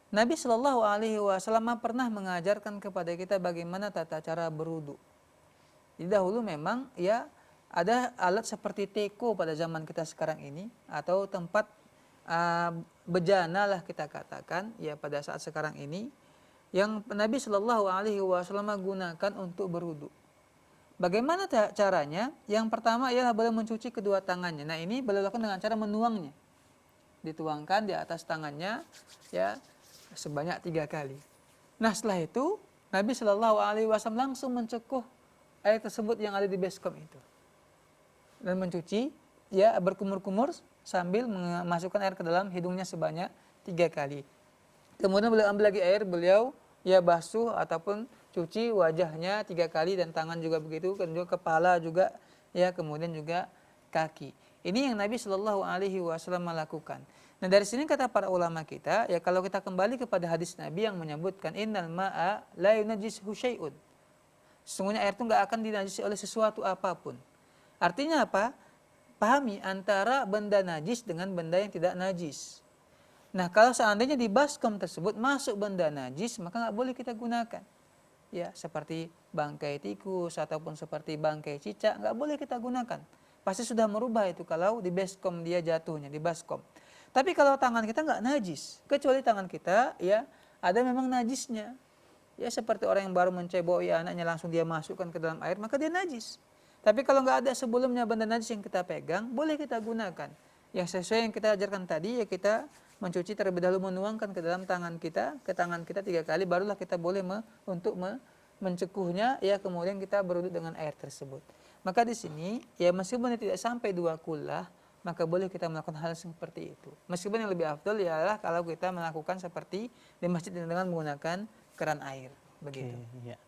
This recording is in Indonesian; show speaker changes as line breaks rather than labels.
Nabi Shallallahu Alaihi Wasallam pernah mengajarkan kepada kita bagaimana tata cara berwudu. Jadi dahulu memang ya ada alat seperti teko pada zaman kita sekarang ini atau tempat bejana lah kita katakan ya pada saat sekarang ini yang Nabi Shallallahu Alaihi Wasallam gunakan untuk berwudu. Bagaimana caranya? Yang pertama ialah beliau mencuci kedua tangannya. Nah ini beliau lakukan dengan cara menuangnya, dituangkan di atas tangannya ya sebanyak 3 kali. Nah setelah itu Nabi Shallallahu Alaihi Wasallam langsung mencukuh air tersebut yang ada di baskom itu dan mencuci ya berkumur-kumur sambil memasukkan air ke dalam hidungnya sebanyak 3 kali. Kemudian beliau ambil lagi air, beliau ya basuh ataupun cuci wajahnya 3 kali dan tangan juga begitu, dan juga kepala juga ya, kemudian juga kaki. Ini yang Nabi Shallallahu Alaihi Wasallam melakukan. Nah dari sini kata para ulama kita ya, kalau kita kembali kepada hadis Nabi yang menyebutkan innal ma'a la yunajjisuhu syai'un. Sesungguhnya air itu nggak akan dinajisi oleh sesuatu apapun. Artinya apa? Pahami antara benda najis dengan benda yang tidak najis. Nah kalau seandainya di baskom tersebut masuk benda najis, maka nggak boleh kita gunakan. Ya seperti bangkai tikus ataupun seperti bangkai cicak, nggak boleh kita gunakan. Pasti sudah merubah itu kalau di baskom dia jatuhnya, di baskom. Tapi kalau tangan kita nggak najis, kecuali tangan kita ya ada memang najisnya. Ya seperti orang yang baru menceboi anaknya langsung dia masukkan ke dalam air, maka dia najis. Tapi kalau nggak ada sebelumnya benda najis yang kita pegang, boleh kita gunakan. Yang sesuai yang kita ajarkan tadi ya, kita mencuci terlebih dahulu, menuangkan ke dalam tangan kita, ke tangan kita 3 kali, barulah kita boleh mencukuhnya ya, kemudian kita berwudu dengan air tersebut. Maka di sini ya meskipun tidak sampai 2 kullah, maka boleh kita melakukan hal seperti itu. Meskipun yang lebih afdal ialah kalau kita melakukan seperti di masjid dengan menggunakan keran air begitu.
Oke, ya.